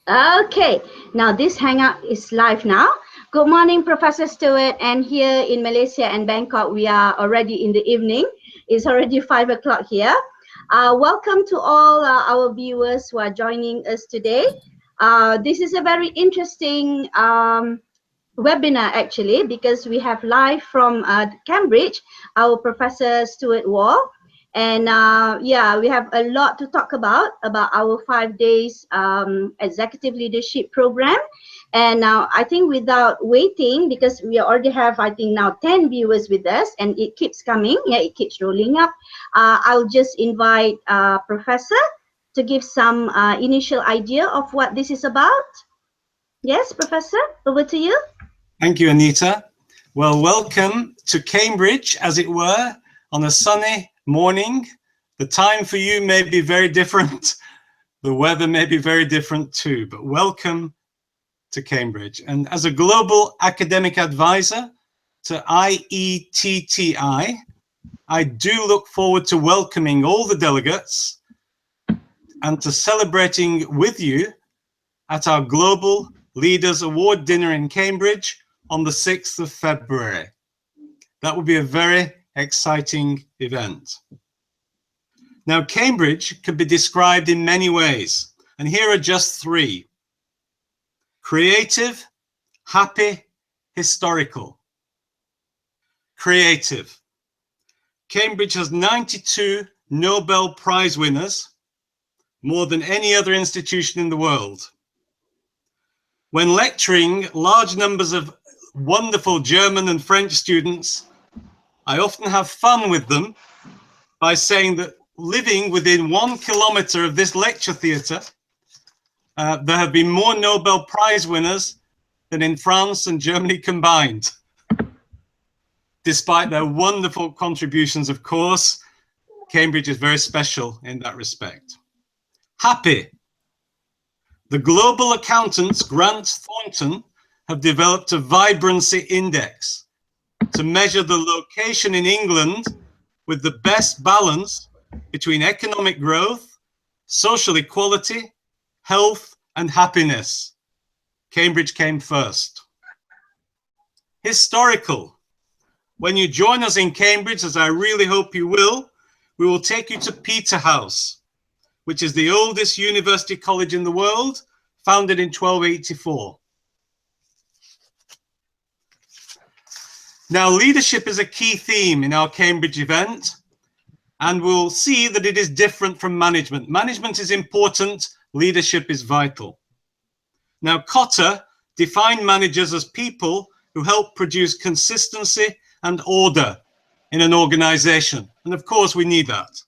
Okay, now this hangout is live now. Good morning, Professor Stuart. And here in Malaysia and Bangkok, we are already in the evening. It's already 5 o'clock here. Welcome to all our viewers who are joining us today. This is a very interesting webinar actually, because we have live from Cambridge, our Professor Stuart Wall. And yeah, we have a lot to talk about our 5 days executive leadership program. And now I think without waiting, because we already have, I think now 10 viewers with us and it keeps coming, yeah, it keeps rolling up. I'll just invite Professor to give some initial idea of what this is about. Yes, Professor, over to you. Thank you, Anita. Well, welcome to Cambridge, as it were, on a sunny morning. The time for you may be very different. The weather may be very different too, but welcome to Cambridge. And as a global academic advisor to IETTI, I do look forward to welcoming all the delegates and to celebrating with you at our Global Leaders Award Dinner in Cambridge on the 6th of February. That will be a very exciting event. Now, Cambridge can be described in many ways, and here are just 3. Creative, happy, historical. Creative. Cambridge has 92 Nobel Prize winners, more than any other institution in the world. When lecturing large numbers of wonderful German and French students, I often have fun with them by saying that living within 1 kilometer of this lecture theatre, there have been more Nobel Prize winners than in France and Germany combined. Despite their wonderful contributions, of course, Cambridge is very special in that respect. Happy. The global accountants Grant Thornton have developed a vibrancy index to measure the location in England with the best balance between economic growth, social equality, health, and happiness. Cambridge came first. Historical. When you join us in Cambridge, as I really hope you will, we will take you to Peterhouse, which is the oldest university college in the world, founded in 1284. Now, leadership is a key theme in our Cambridge event, and we'll see that it is different from management. Management is important, leadership is vital. Now, Cotter defined managers as people who help produce consistency and order in an organization, and of course we need that.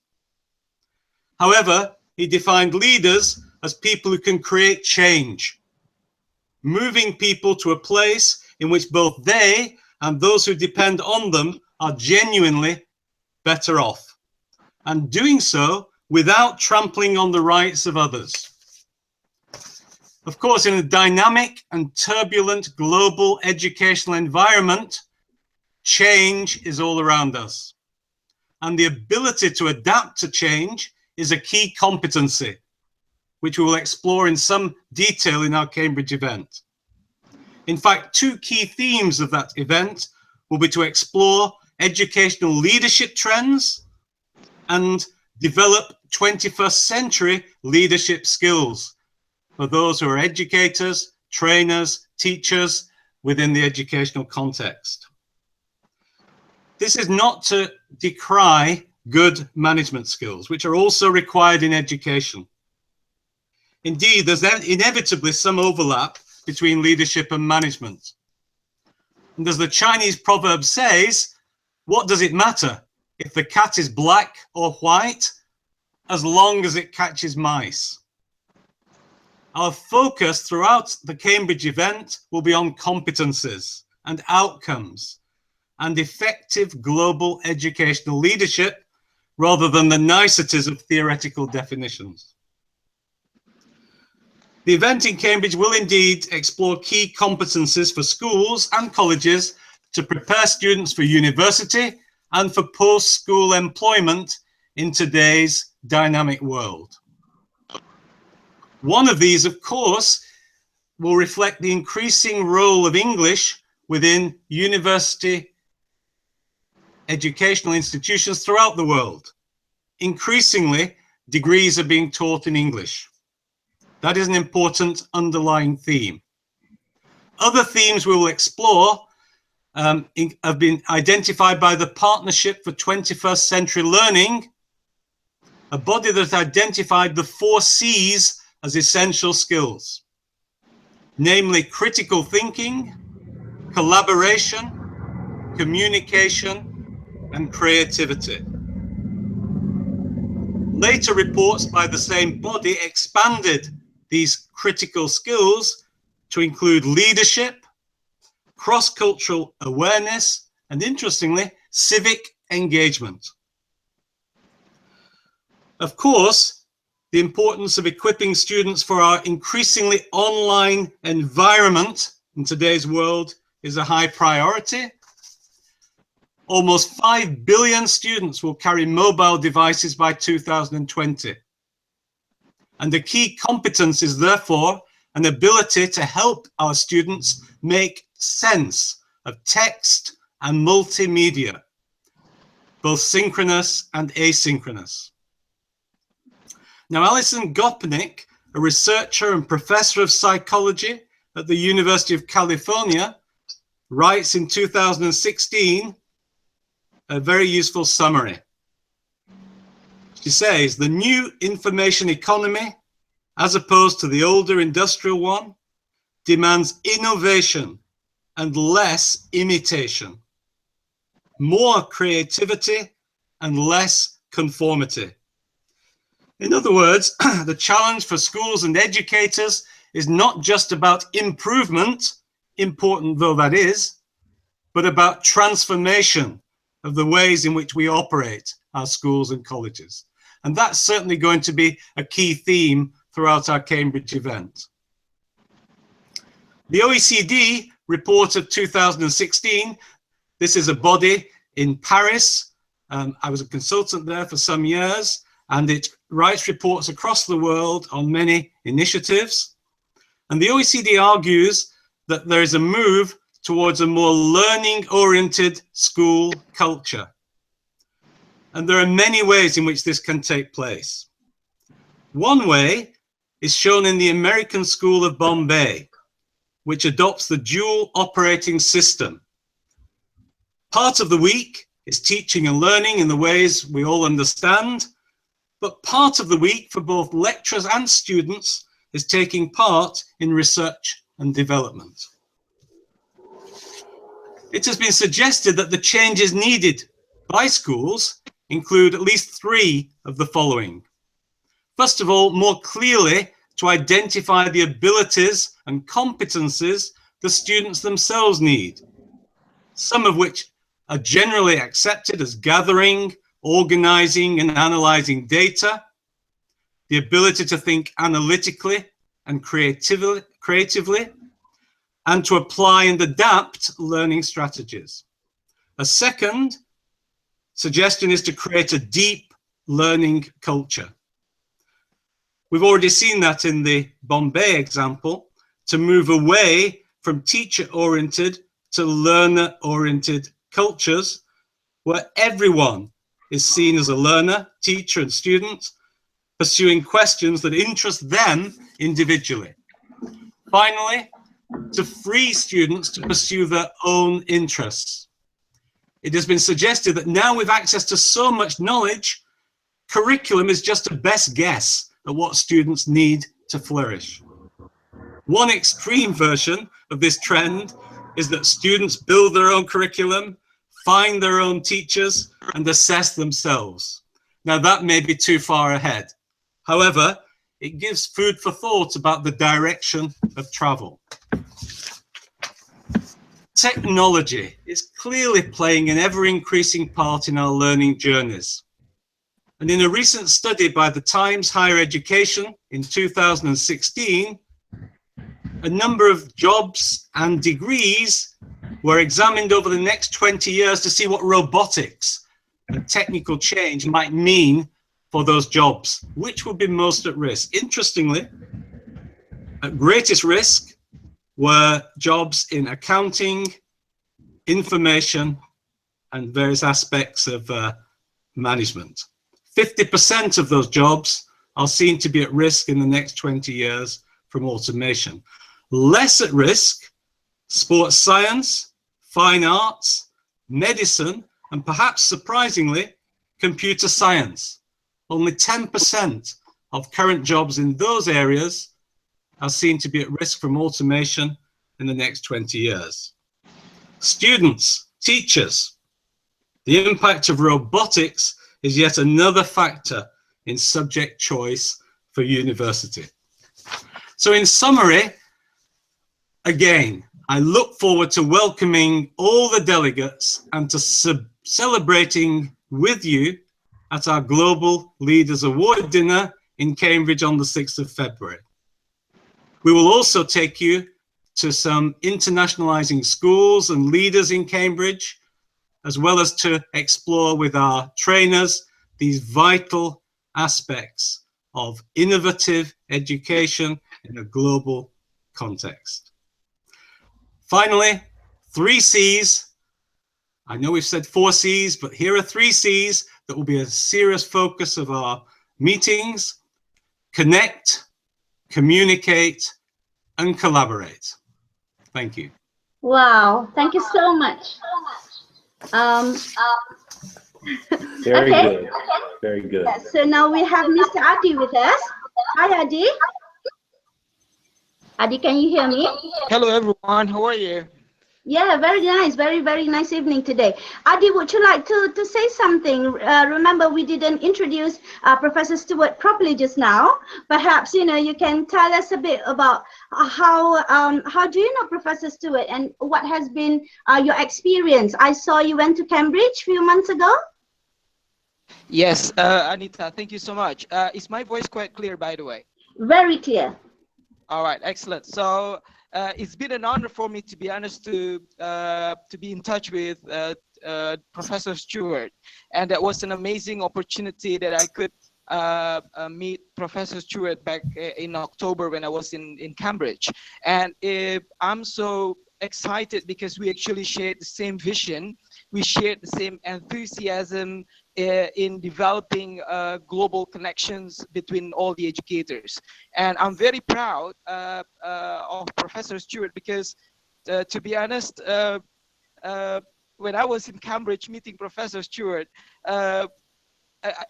However, he defined leaders as people who can create change, moving people to a place in which both they and those who depend on them are genuinely better off, and doing so without trampling on the rights of others. Of course, in a dynamic and turbulent global educational environment, change is all around us. And the ability to adapt to change is a key competency, which we will explore in some detail in our Cambridge event. In fact, 2 key themes of that event will be to explore educational leadership trends and develop 21st century leadership skills for those who are educators, trainers, teachers within the educational context. This is not to decry good management skills, which are also required in education. Indeed, there's inevitably some overlap between leadership and management. And as the Chinese proverb says, what does it matter if the cat is black or white, as long as it catches mice? Our focus throughout the Cambridge event will be on competencies and outcomes and effective global educational leadership rather than the niceties of theoretical definitions. The event in Cambridge will indeed explore key competencies for schools and colleges to prepare students for university and for post-school employment in today's dynamic world. One of these, of course, will reflect the increasing role of English within university educational institutions throughout the world. Increasingly, degrees are being taught in English. That is an important underlying theme. Other themes we will explore have been identified by the Partnership for 21st Century Learning, a body that identified the 4 C's as essential skills, namely critical thinking, collaboration, communication, and creativity. Later reports by the same body expanded these critical skills to include leadership, cross-cultural awareness, and interestingly, civic engagement. Of course, the importance of equipping students for our increasingly online environment in today's world is a high priority. Almost 5 billion students will carry mobile devices by 2020. And the key competence is therefore an ability to help our students make sense of text and multimedia, both synchronous and asynchronous. Now, Alison Gopnik, a researcher and professor of psychology at the University of California, writes in 2016 a very useful summary. She says, the new information economy, as opposed to the older industrial one, demands innovation and less imitation, more creativity and less conformity. In other words, the challenge for schools and educators is not just about improvement, important though that is, but about transformation of the ways in which we operate our schools and colleges. And that's certainly going to be a key theme throughout our Cambridge event. The OECD report of 2016, this is a body in Paris. I was a consultant there for some years, and it writes reports across the world on many initiatives. And the OECD argues that there is a move towards a more learning-oriented school culture. And there are many ways in which this can take place. One way is shown in the American School of Bombay, which adopts the dual operating system. Part of the week is teaching and learning in the ways we all understand, but part of the week for both lecturers and students is taking part in research and development. It has been suggested that the changes needed by schools include at least 3 of the following. First of all, more clearly to identify the abilities and competencies the students themselves need, some of which are generally accepted as gathering, organizing, and analyzing data, the ability to think analytically and creatively, and to apply and adapt learning strategies. A second suggestion is to create a deep learning culture. We've already seen that in the Bombay example, to move away from teacher-oriented to learner-oriented cultures, where everyone is seen as a learner, teacher, and student, pursuing questions that interest them individually. Finally, to free students to pursue their own interests. It has been suggested that now with access to so much knowledge, curriculum is just a best guess at what students need to flourish. One extreme version of this trend is that students build their own curriculum, find their own teachers, and assess themselves. Now that may be too far ahead. However, it gives food for thought about the direction of travel. Technology is clearly playing an ever-increasing part in our learning journeys. And in a recent study by the Times Higher Education in 2016, a number of jobs and degrees were examined over the next 20 years to see what robotics and technical change might mean for those jobs, which would be most at risk. Interestingly, at greatest risk were jobs in accounting, information, and various aspects of management. 50% of those jobs are seen to be at risk in the next 20 years from automation. Less at risk, sports science, fine arts, medicine, and perhaps surprisingly, computer science. Only 10% of current jobs in those areas are seen to be at risk from automation in the next 20 years. Students, teachers, the impact of robotics is yet another factor in subject choice for university. So in summary, again, I look forward to welcoming all the delegates and to celebrating with you at our Global Leaders Award dinner in Cambridge on the 6th of February. We will also take you to some internationalizing schools and leaders in Cambridge, as well as to explore with our trainers these vital aspects of innovative education in a global context. Finally, 3 C's. I know we've said 4 C's, but here are 3 C's that will be a serious focus of our meetings: connect, communicate, and collaborate. Thank you. Wow, thank you so much. Very okay. good. Very good. So now we have Mr. Addy with us. Hi, Addy. Addy, can you hear me? Hello, everyone. How are you? Yeah, very nice. Very, very nice evening today. Addy, would you like to say something? Remember, we didn't introduce Professor Stuart properly just now. Perhaps, you know, you can tell us a bit about how do you know Professor Stuart and what has been your experience? I saw you went to Cambridge a few months ago. Yes, Anita, thank you so much. Is my voice quite clear, by the way? Very clear. All right, excellent. So it's been an honor for me, to be honest, to be in touch with Professor Stuart, and that was an amazing opportunity that I could meet Professor Stuart back in October when I was in Cambridge. And I'm so excited because we actually shared the same vision, we shared the same enthusiasm in developing global connections between all the educators. And I'm very proud of Professor Stuart because, to be honest, when I was in Cambridge meeting Professor Stuart,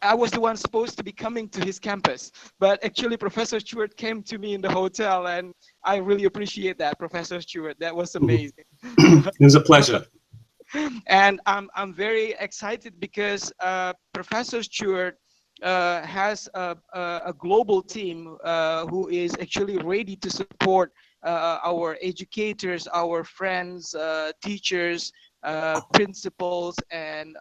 I was the one supposed to be coming to his campus, but actually Professor Stuart came to me in the hotel, and I really appreciate that, Professor Stuart. That was amazing. It was a pleasure. And I'm very excited because Professor Stuart has a global team who is actually ready to support our educators, our friends, teachers, principals, and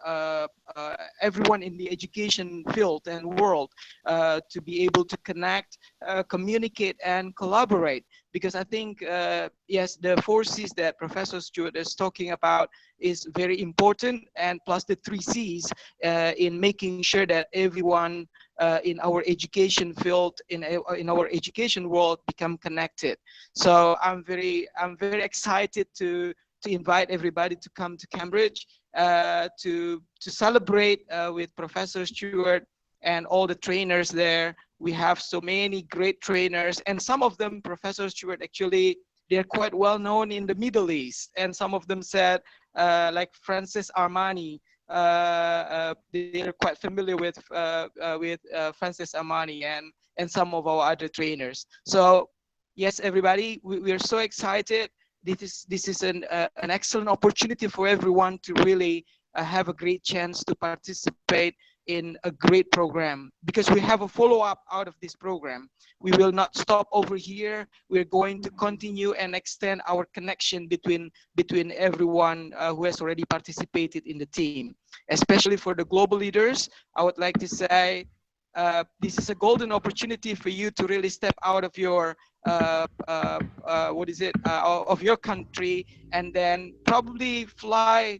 everyone in the education field and world to be able to connect, communicate, and collaborate. Because I think, yes, the 4 C's that Professor Stuart is talking about is very important, and plus the 3 C's in making sure that everyone in our education field, in our education world, become connected. So I'm very excited to invite everybody to come to Cambridge to celebrate with Professor Stuart and all the trainers there. We have so many great trainers, and some of them, Professor Stuart, actually, they're quite well known in the Middle East. And some of them said, like Francis Armani, they're quite familiar with Francis Armani and some of our other trainers. So yes, everybody, we are so excited. This is an excellent opportunity for everyone to really have a great chance to participate in a great program, because we have a follow-up out of this program. We will not stop over here. We're going to continue and extend our connection between everyone who has already participated in the team. Especially for the global leaders, I would like to say this is a golden opportunity for you to really step out of your of your country, and then probably fly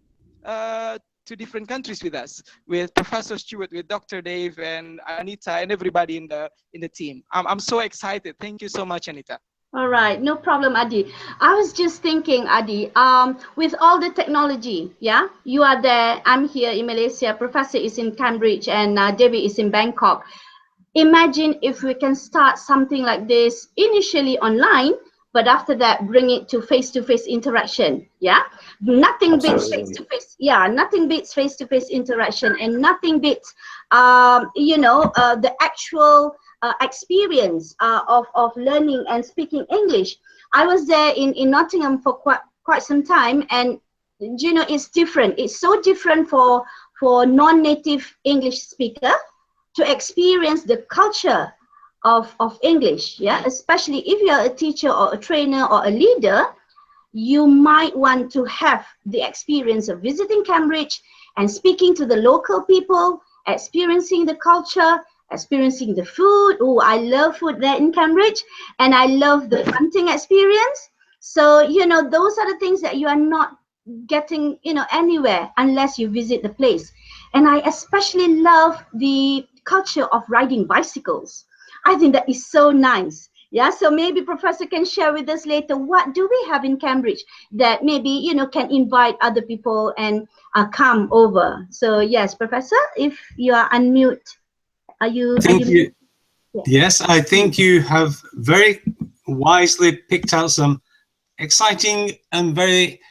to different countries with us, with Professor Stuart, with Dr. Dave and Anita and everybody in the team. I'm so excited. Thank you so much, Anita. All right, no problem, Addy. I was just thinking, Addy, with all the technology, yeah, you are there, I'm here in Malaysia, Professor is in Cambridge, and David is in Bangkok. Imagine if we can start something like this initially online, but after that bring it to face-to-face interaction. Yeah, nothing beats Absolutely. face-to-face. Yeah, nothing beats face-to-face interaction, and nothing beats the actual experience of learning and speaking English. I was there in Nottingham for quite some time, and it's different. It's so different for non-native English speaker to experience the culture of English, yeah, especially if you're a teacher or a trainer or a leader, you might want to have the experience of visiting Cambridge and speaking to the local people, experiencing the culture, experiencing the food. Oh, I love food there in Cambridge, and I love the hunting experience. So, those are the things that you are not getting, anywhere unless you visit the place. And I especially love the culture of riding bicycles. I think that is so nice. Yeah, so maybe Professor can share with us later what do we have in Cambridge that maybe can invite other people and come over. So yes, Professor, if you are unmute, Thank you. Yes. Yes, I think you have very wisely picked out some exciting and very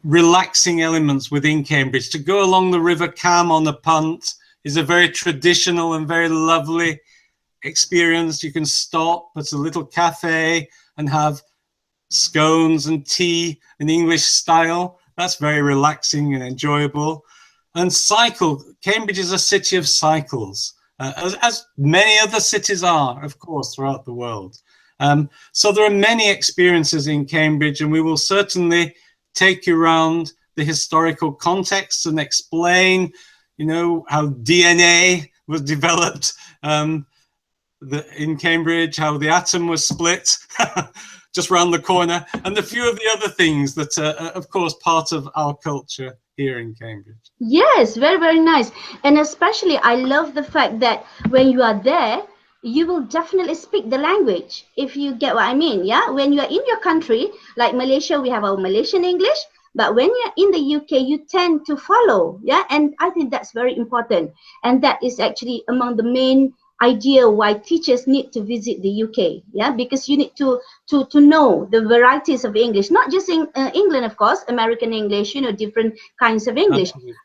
relaxing elements within Cambridge. To go along the River Cam on the punt is a very traditional and very lovely experience. You can stop at a little cafe and have scones and tea in English style. That's very relaxing and enjoyable. And cycle. Cambridge is a city of cycles, as many other cities are, of course, throughout the world. So there are many experiences in Cambridge, and we will certainly take you around the historical context and explain, how DNA was developed in Cambridge, how the atom was split just round the corner, and a few of the other things that are, of course, part of our culture here in Cambridge. Yes, very, very nice. And especially, I love the fact that when you are there, you will definitely speak the language, if you get what I mean. Yeah, when you are in your country, like Malaysia, we have our Malaysian English, but when you're in the UK, you tend to follow. Yeah, and I think that's very important. And that is actually among the main idea why teachers need to visit the UK. Yeah, because you need to know the varieties of English, not just in England, of course, American English, different kinds of English. Absolutely.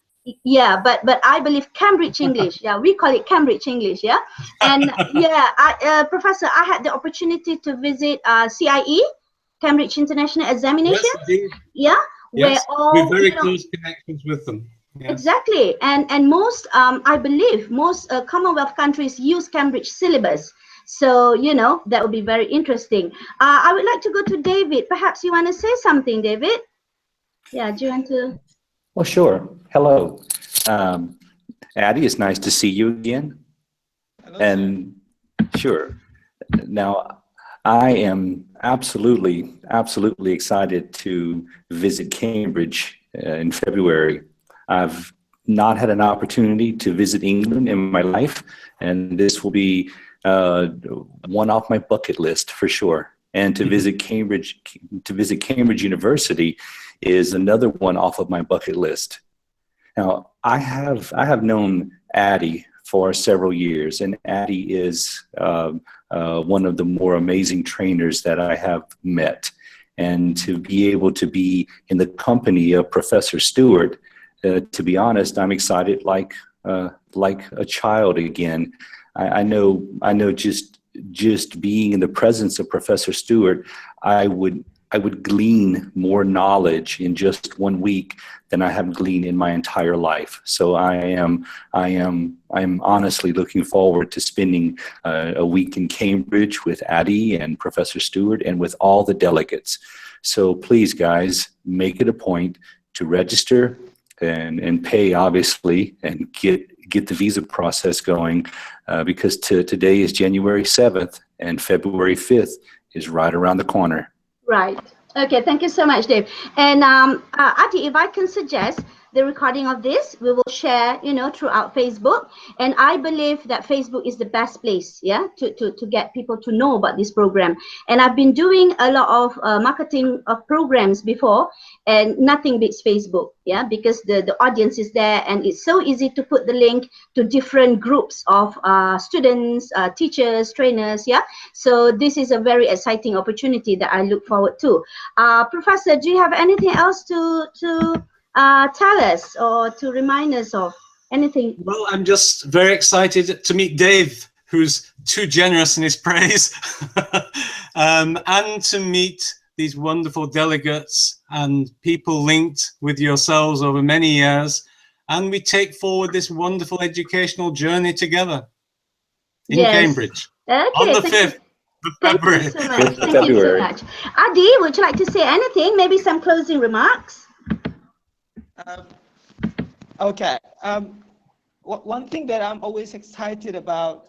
Yeah, but I believe Cambridge English. Yeah, we call it Cambridge English. Yeah, and yeah, Professor, I had the opportunity to visit CIE, Cambridge International Examination. Yes, indeed. Yeah, where Yes, all we're very close connections with them. Yes. Exactly, and most I believe most Commonwealth countries use Cambridge syllabus. So that would be very interesting. I would like to go to David. Perhaps you want to say something, David? Yeah, do you want to? Well, sure. Hello. Addy, it's nice to see you again. Hello, And sure. Now, I am absolutely excited to visit Cambridge in February. I've not had an opportunity to visit England in my life, and this will be one off my bucket list for sure. And to visit Cambridge University is another one off of my bucket list. Now, I have known Addy for several years, and Addy is one of the more amazing trainers that I have met. And to be able to be in the company of Professor Stuart, to be honest, I'm excited like a child again. I know just being in the presence of Professor Stuart, I would glean more knowledge in just 1 week than I have gleaned in my entire life. So I am honestly looking forward to spending a week in Cambridge with Addy and Professor Stuart and with all the delegates. So please, guys, make it a point to register and pay, obviously, and get the visa process going, because today is January 7th and February 5th is right around the corner. Right. Okay. Thank you so much, Dave. And Addy, if I can suggest, the recording of this. We will share, throughout Facebook. And I believe that Facebook is the best place, yeah, to get people to know about this program. And I've been doing a lot of marketing of programs before, and nothing beats Facebook, yeah, because the audience is there, and it's so easy to put the link to different groups of students, teachers, trainers, yeah. So this is a very exciting opportunity that I look forward to. Professor, do you have anything else to tell us or to remind us of? Anything? Well, I'm just very excited to meet Dave, who's too generous in his praise, and to meet these wonderful delegates and people linked with yourselves over many years. And we take forward this wonderful educational journey together in Cambridge on the 5th of February. Thank you so much. Thank you so much. Addy, would you like to say anything? Maybe some closing remarks? Okay. One thing that I'm always excited about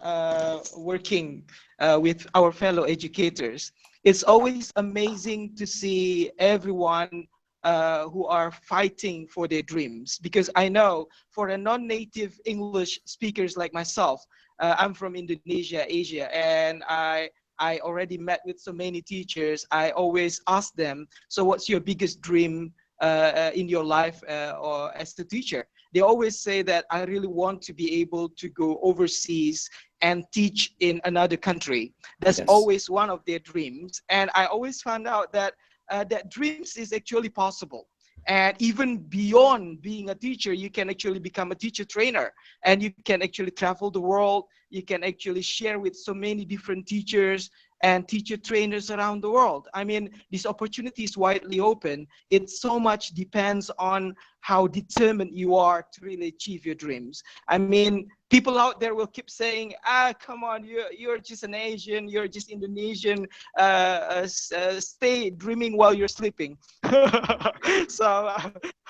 working with our fellow educators, it's always amazing to see everyone who are fighting for their dreams. Because I know for a non-native English speakers like myself, I'm from Indonesia, Asia, and I already met with so many teachers. I always ask them, so what's your biggest dream in your life or as a teacher? They always say that I really want to be able to go overseas and teach in another country. That's always one of their dreams. And I always found out that that dreams is actually possible. And even beyond being a teacher, you can actually become a teacher trainer, and you can actually travel the world. You can actually share with so many different teachers and teacher trainers around the world. I mean, this opportunity is widely open. It so much depends on how determined you are to really achieve your dreams. I mean, people out there will keep saying, come on, you're just an Asian, you're just Indonesian, stay dreaming while you're sleeping. So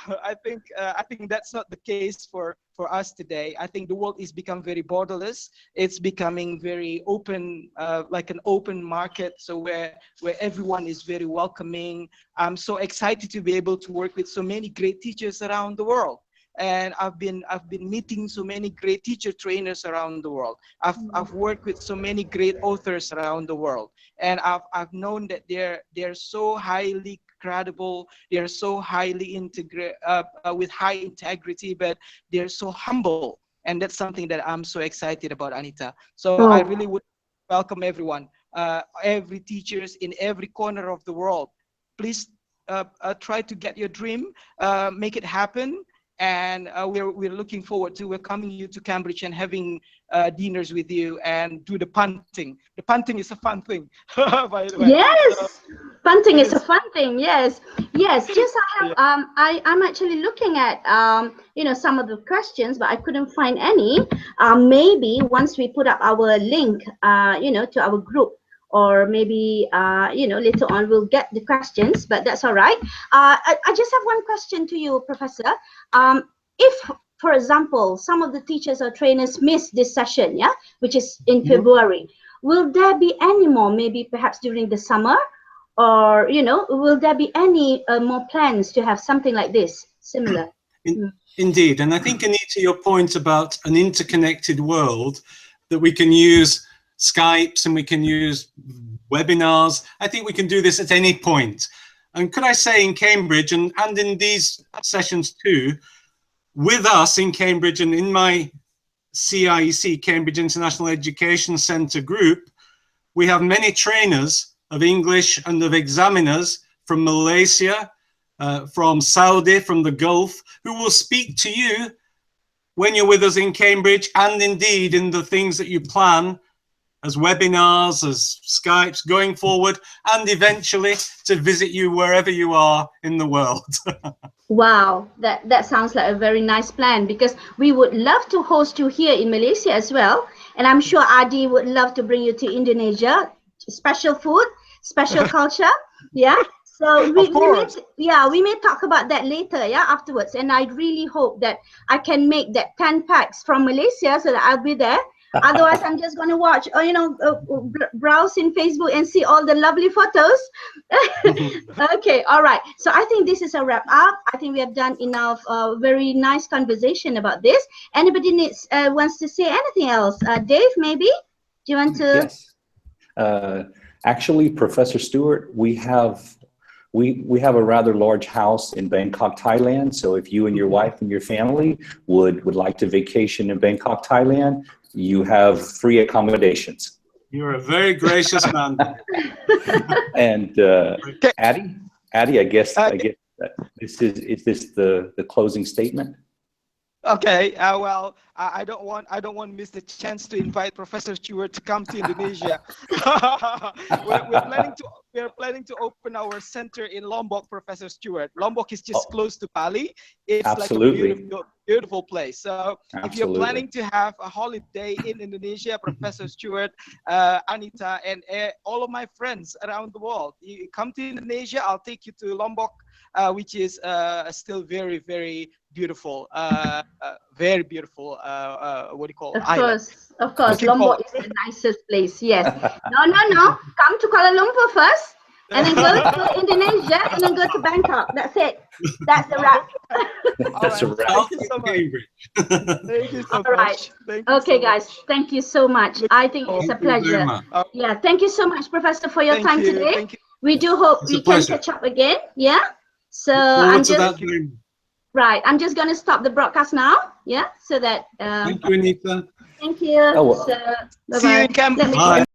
I think that's not the case for us today. I think the world is become very borderless. It's becoming very open, like an open market, so where everyone is very welcoming. I'm so excited to be able to work with so many great teachers around the world. And I've been meeting so many great teacher trainers around the world. I've worked with so many great authors around the world, and I've known that they're so highly credible, they're so highly with high integrity, but they're so humble. And that's something that I'm so excited about, Anita. So I really would welcome everyone, every teachers in every corner of the world. Please try to get your dream, make it happen. And we're looking forward to welcoming you to Cambridge and having dinners with you and do the punting. The punting is a fun thing, by the way. Yes, punting is a fun thing. Yes, yes. Just I'm actually looking at some of the questions, but I couldn't find any. Maybe once we put up our link, to our group, or maybe later on we'll get the questions, but that's all right. I just have one question to you, Professor. If, for example, some of the teachers or trainers miss this session, which is in February, will there be any more, maybe perhaps during the summer, or will there be any more plans to have something like this, similar? Indeed, and I think, Anita, your point about an interconnected world, that we can use Skypes and we can use webinars. I think we can do this at any point. And could I say, in Cambridge and in these sessions too, with us in Cambridge and in my CIEC, Cambridge International Education Centre group, we have many trainers of English and of examiners from Malaysia, from Saudi, from the Gulf, who will speak to you when you're with us in Cambridge, and indeed in the things that you plan as webinars, as Skypes going forward, and eventually to visit you wherever you are in the world. Wow, that sounds like a very nice plan, because we would love to host you here in Malaysia as well. And I'm sure Addy would love to bring you to Indonesia. Special food, special culture. Yeah. So we may talk about that later, afterwards. And I really hope that I can make that 10 packs from Malaysia so that I'll be there. Otherwise, I'm just going to watch, browse in Facebook and see all the lovely photos. Okay, all right. So I think this is a wrap up. I think we have done enough very nice conversation about this. Anybody wants to say anything else? Dave, maybe? Do you want to? Yes. Actually, Professor Stuart, we have a rather large house in Bangkok, Thailand. So if you and your wife and your family would like to vacation in Bangkok, Thailand, you have free accommodations. You're a very gracious man. And Addy, I guess is this the closing statement? Okay. Well, I don't want to miss the chance to invite Professor Stuart to come to Indonesia. we're planning to open our center in Lombok, Professor Stuart. Lombok is just close to Bali. It's absolutely. like a beautiful place. So absolutely. If you're planning to have a holiday in Indonesia, Professor Stuart, Anita, and all of my friends around the world, you come to Indonesia, I'll take you to Lombok, which is still very, very beautiful, very beautiful. What do you call it? Of course. Lombok is the nicest place. Yes. No. Come to Kuala Lumpur first, and then go to Indonesia, and then go to Bangkok. That's it. That's the wrap. That's a wrap. Thank you so much. Thank you so All right. much. Thank you Okay, so guys. much. Thank you so much. I think it's a pleasure. Yeah. Thank you so much, Professor, for your time today. Thank you. We do hope we can catch up again. Yeah. So I'm just going to stop the broadcast now. Yeah. So that. Thank you, Anita. Thank you. Oh, well. So, bye-bye. See you in Cambridge. Bye.